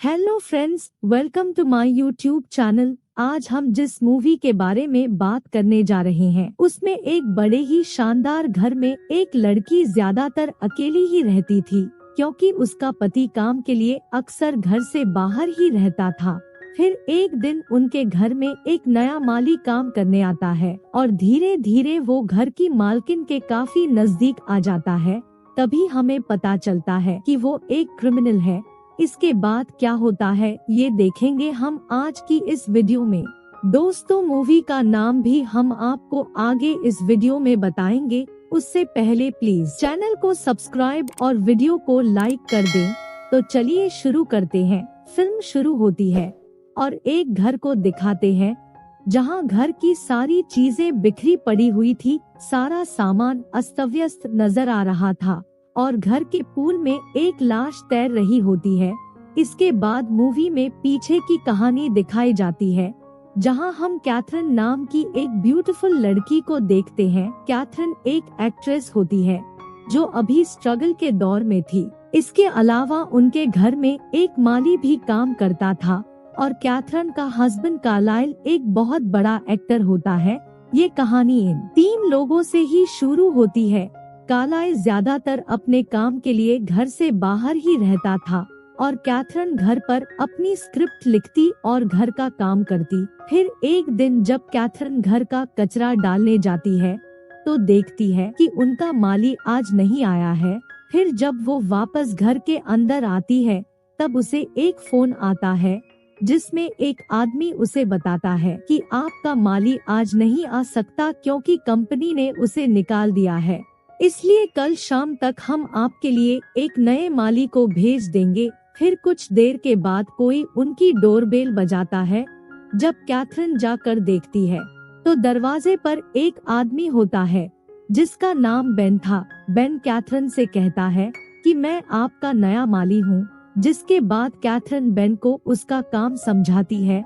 Hello friends, welcome to my YouTube channel. आज हम जिस मूवी के बारे में बात करने जा रहे हैं उसमें एक बड़े ही शानदार घर में एक लड़की ज्यादातर अकेली ही रहती थी, क्योंकि उसका पति काम के लिए अक्सर घर से बाहर ही रहता था। फिर एक दिन उनके घर में एक नया माली काम करने आता है और धीरे धीरे वो घर की मालकिन के काफी नजदीक आ जाता है। तभी हमें पता चलता है कि वो एक क्रिमिनल है। इसके बाद क्या होता है ये देखेंगे हम आज की इस वीडियो में। दोस्तों, मूवी का नाम भी हम आपको आगे इस वीडियो में बताएंगे। उससे पहले प्लीज चैनल को सब्सक्राइब और वीडियो को लाइक कर दें। तो चलिए शुरू करते हैं। फिल्म शुरू होती है और एक घर को दिखाते हैं जहां घर की सारी चीजें बिखरी पड़ी हुई थी। सारा सामान अस्त-व्यस्त नजर आ रहा था और घर के पूल में एक लाश तैर रही होती है। इसके बाद मूवी में पीछे की कहानी दिखाई जाती है, जहां हम कैथरीन नाम की एक ब्यूटीफुल लड़की को देखते हैं। कैथरीन एक एक्ट्रेस होती है जो अभी स्ट्रगल के दौर में थी। इसके अलावा उनके घर में एक माली भी काम करता था और कैथरीन का हस्बैंड कार्लाइल एक बहुत बड़ा एक्टर होता है। ये कहानी इन 3 लोगों से ही शुरू होती है। कार्लाइल ज्यादातर अपने काम के लिए घर से बाहर ही रहता था और कैथरीन घर पर अपनी स्क्रिप्ट लिखती और घर का काम करती। फिर एक दिन जब कैथरीन घर का कचरा डालने जाती है तो देखती है कि उनका माली आज नहीं आया है। फिर जब वो वापस घर के अंदर आती है तब उसे एक फोन आता है जिसमें एक आदमी उसे बताता है कि आपका माली आज नहीं आ सकता क्योंकि कंपनी ने उसे निकाल दिया है, इसलिए कल शाम तक हम आपके लिए एक नए माली को भेज देंगे। फिर कुछ देर के बाद कोई उनकी डोरबेल बजाता है। जब कैथरीन जाकर देखती है तो दरवाजे पर एक आदमी होता है जिसका नाम बेन था। बेन कैथरीन से कहता है कि मैं आपका नया माली हूँ। जिसके बाद कैथरीन बेन को उसका काम समझाती है।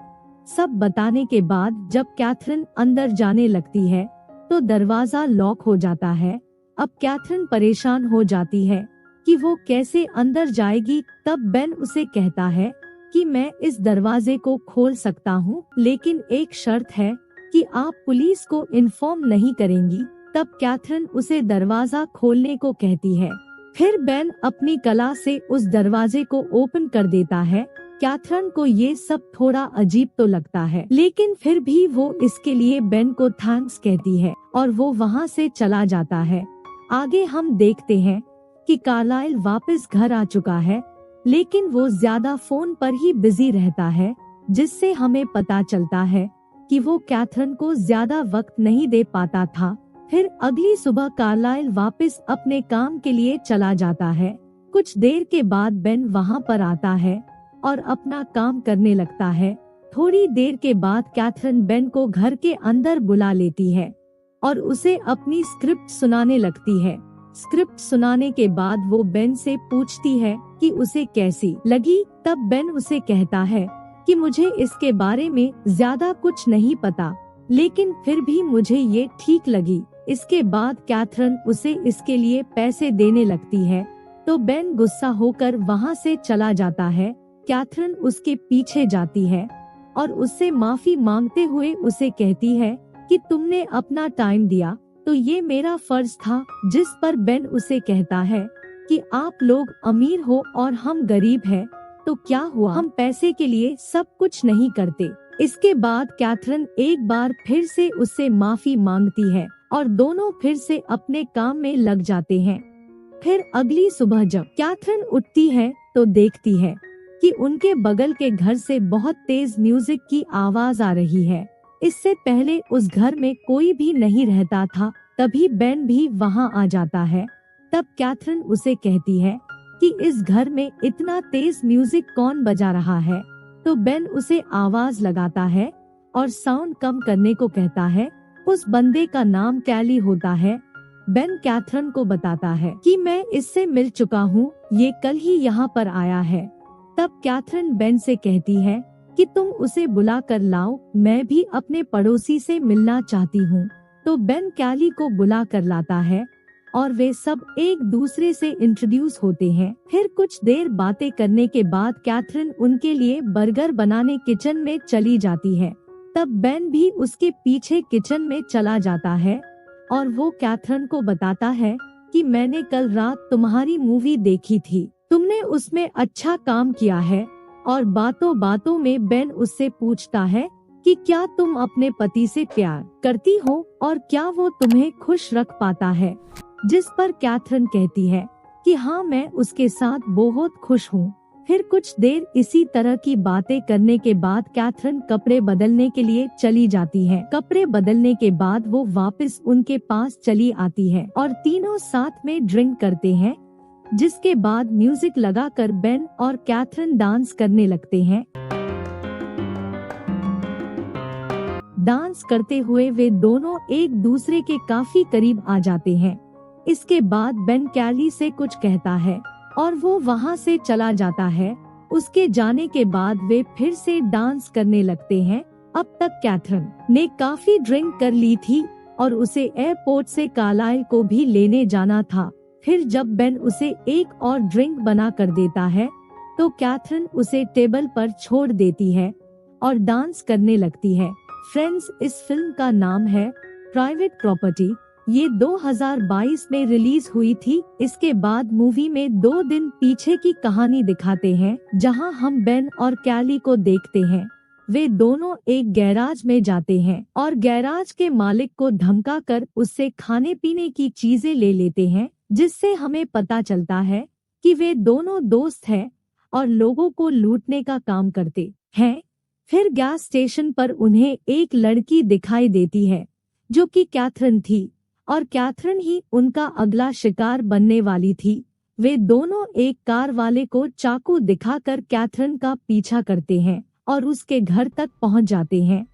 सब बताने के बाद जब कैथरीन अंदर जाने लगती है तो दरवाजा लॉक हो जाता है। अब कैथरीन परेशान हो जाती है कि वो कैसे अंदर जाएगी। तब बेन उसे कहता है कि मैं इस दरवाजे को खोल सकता हूँ, लेकिन एक शर्त है कि आप पुलिस को इन्फॉर्म नहीं करेंगी। तब कैथरीन उसे दरवाजा खोलने को कहती है। फिर बेन अपनी कला से उस दरवाजे को ओपन कर देता है। कैथरीन को ये सब थोड़ा अजीब तो लगता है, लेकिन फिर भी वो इसके लिए बेन को थैंक्स कहती है और वो वहाँ से चला जाता है। आगे हम देखते हैं कि कार्लाइल वापस घर आ चुका है, लेकिन वो ज्यादा फोन पर ही बिजी रहता है, जिससे हमें पता चलता है कि वो कैथरीन को ज्यादा वक्त नहीं दे पाता था। फिर अगली सुबह कार्लाइल वापस अपने काम के लिए चला जाता है। कुछ देर के बाद बेन वहाँ पर आता है और अपना काम करने लगता है। थोड़ी देर के बाद कैथरीन बेन को घर के अंदर बुला लेती है और उसे अपनी स्क्रिप्ट सुनाने लगती है। स्क्रिप्ट सुनाने के बाद वो बेन से पूछती है कि उसे कैसी लगी। तब बेन उसे कहता है कि मुझे इसके बारे में ज्यादा कुछ नहीं पता, लेकिन फिर भी मुझे ये ठीक लगी। इसके बाद कैथरीन उसे इसके लिए पैसे देने लगती है तो बेन गुस्सा होकर वहाँ से चला जाता है। कैथरीन उसके पीछे जाती है और उससे माफी मांगते हुए उसे कहती है कि तुमने अपना टाइम दिया तो ये मेरा फर्ज था। जिस पर बेन उसे कहता है कि आप लोग अमीर हो और हम गरीब हैं, तो क्या हुआ, हम पैसे के लिए सब कुछ नहीं करते। इसके बाद कैथरीन एक बार फिर से उससे माफी मांगती है और दोनों फिर से अपने काम में लग जाते हैं। फिर अगली सुबह जब कैथरीन उठती है तो देखती है कि उनके बगल के घर से बहुत तेज म्यूजिक की आवाज आ रही है। इससे पहले उस घर में कोई भी नहीं रहता था। तभी बेन भी वहां आ जाता है। तब कैथरीन उसे कहती है कि इस घर में इतना तेज म्यूजिक कौन बजा रहा है। तो बेन उसे आवाज लगाता है और साउंड कम करने को कहता है। उस बंदे का नाम कैली होता है। बेन कैथरीन को बताता है कि मैं इससे मिल चुका हूँ, ये कल ही यहाँ पर आया है। तब कैथरीन बेन से कहती है कि तुम उसे बुला कर लाओ, मैं भी अपने पड़ोसी से मिलना चाहती हूँ। तो बेन कैली को बुला कर लाता है और वे सब एक दूसरे से इंट्रोड्यूस होते हैं। फिर कुछ देर बातें करने के बाद कैथरीन उनके लिए बर्गर बनाने किचन में चली जाती है। तब बेन भी उसके पीछे किचन में चला जाता है और वो कैथरीन को बताता है कि मैंने कल रात तुम्हारी मूवी देखी थी, तुमने उसमें अच्छा काम किया है। और बातों बातों में बेन उससे पूछता है कि क्या तुम अपने पति से प्यार करती हो और क्या वो तुम्हें खुश रख पाता है, जिस पर कैथरीन कहती है कि हाँ, मैं उसके साथ बहुत खुश हूँ। फिर कुछ देर इसी तरह की बातें करने के बाद कैथरीन कपड़े बदलने के लिए चली जाती है। कपड़े बदलने के बाद वो वापस उनके पास चली आती है और तीनों साथ में ड्रिंक करते हैं, जिसके बाद म्यूजिक लगाकर बेन और कैथरीन डांस करने लगते हैं। डांस करते हुए वे दोनों एक दूसरे के काफी करीब आ जाते हैं। इसके बाद बेन कैली से कुछ कहता है और वो वहाँ से चला जाता है। उसके जाने के बाद वे फिर से डांस करने लगते हैं। अब तक कैथरीन ने काफी ड्रिंक कर ली थी और उसे एयरपोर्ट से कार्लाइल को भी लेने जाना था। फिर जब बेन उसे एक और ड्रिंक बना कर देता है तो कैथरीन उसे टेबल पर छोड़ देती है और डांस करने लगती है। फ्रेंड्स, इस फिल्म का नाम है प्राइवेट प्रॉपर्टी। ये 2022 में रिलीज हुई थी। इसके बाद मूवी में 2 दिन पीछे की कहानी दिखाते हैं, जहां हम बेन और कैली को देखते हैं। वे दोनों एक गैराज में जाते हैं और गैराज के मालिक को धमकाकर उससे खाने पीने की चीजें ले लेते हैं, जिससे हमें पता चलता है कि वे दोनों दोस्त हैं और लोगों को लूटने का काम करते हैं। फिर गैस स्टेशन पर उन्हें एक लड़की दिखाई देती है जो कि कैथरीन थी और कैथरीन ही उनका अगला शिकार बनने वाली थी। वे दोनों एक कार वाले को चाकू दिखाकर कैथरीन का पीछा करते हैं और उसके घर तक पहुंच जाते हैं।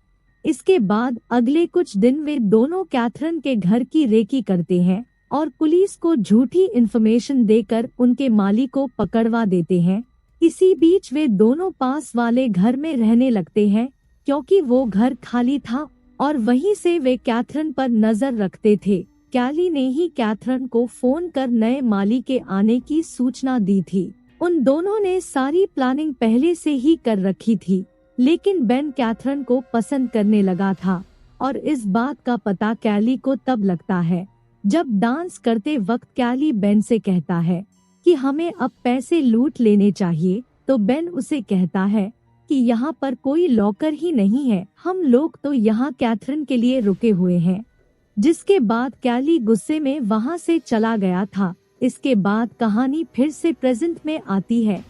इसके बाद अगले कुछ दिन वे दोनों कैथरीन के घर की रेकी करते हैं और पुलिस को झूठी इन्फॉर्मेशन देकर उनके मालिक को पकड़वा देते हैं। इसी बीच वे दोनों पास वाले घर में रहने लगते हैं, क्योंकि वो घर खाली था और वहीं से वे कैथरीन पर नजर रखते थे। कैली ने ही कैथरीन को फोन कर नए माली के आने की सूचना दी थी। उन दोनों ने सारी प्लानिंग पहले से ही कर रखी थी, लेकिन बेन कैथरीन को पसंद करने लगा था और इस बात का पता कैली को तब लगता है जब डांस करते वक्त कैली बेन से कहता है कि हमें अब पैसे लूट लेने चाहिए, तो बेन उसे कहता है कि यहाँ पर कोई लॉकर ही नहीं है, हम लोग तो यहाँ कैथरीन के लिए रुके हुए हैं। जिसके बाद कैली गुस्से में वहाँ से चला गया था। इसके बाद कहानी फिर से प्रेजेंट में आती है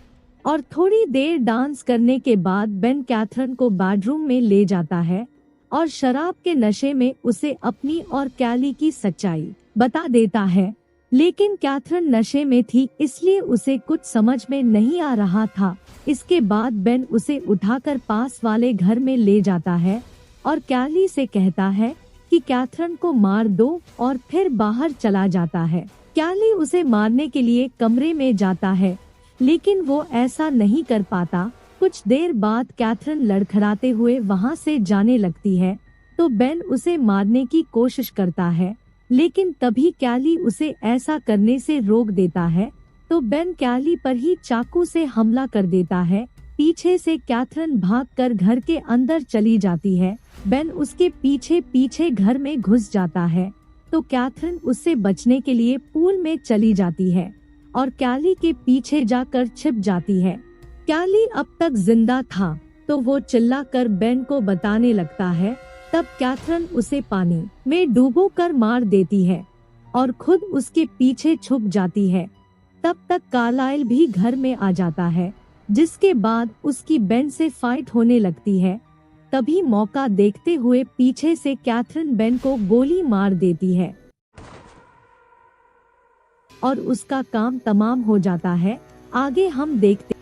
और थोड़ी देर डांस करने के बाद बेन कैथरीन को बेडरूम में ले जाता है और शराब के नशे में उसे अपनी और कैली की सच्चाई बता देता है। लेकिन कैथरीन नशे में थी, इसलिए उसे कुछ समझ में नहीं आ रहा था। इसके बाद बेन उसे उठाकर पास वाले घर में ले जाता है और कैली से कहता है कि कैथरीन को मार दो और फिर बाहर चला जाता है। कैली उसे मारने के लिए कमरे में जाता है, लेकिन वो ऐसा नहीं कर पाता। कुछ देर बाद कैथरीन लड़खड़ाते हुए वहाँ से जाने लगती है, तो बेन उसे मारने की कोशिश करता है, लेकिन तभी कैली उसे ऐसा करने से रोक देता है। तो बेन कैली पर ही चाकू से हमला कर देता है। पीछे से कैथरीन भागकर घर के अंदर चली जाती है। बेन उसके पीछे पीछे घर में घुस जाता है, तो कैथरीन उससे बचने के लिए पूल में चली जाती है और कैली के पीछे जाकर छिप जाती है। कैली अब तक जिंदा था, तो वो चिल्लाकर बेन को बताने लगता है। तब कैथरीन उसे पानी में डूबोकर मार देती है और खुद उसके पीछे छुप जाती है। तब तक कार्लाइल भी घर में आ जाता है, जिसके बाद उसकी बेन से फाइट होने लगती है। तभी मौका देखते हुए पीछे से कैथरीन बेन को गोली मार देती है और उसका काम तमाम हो जाता है। आगे हम देखते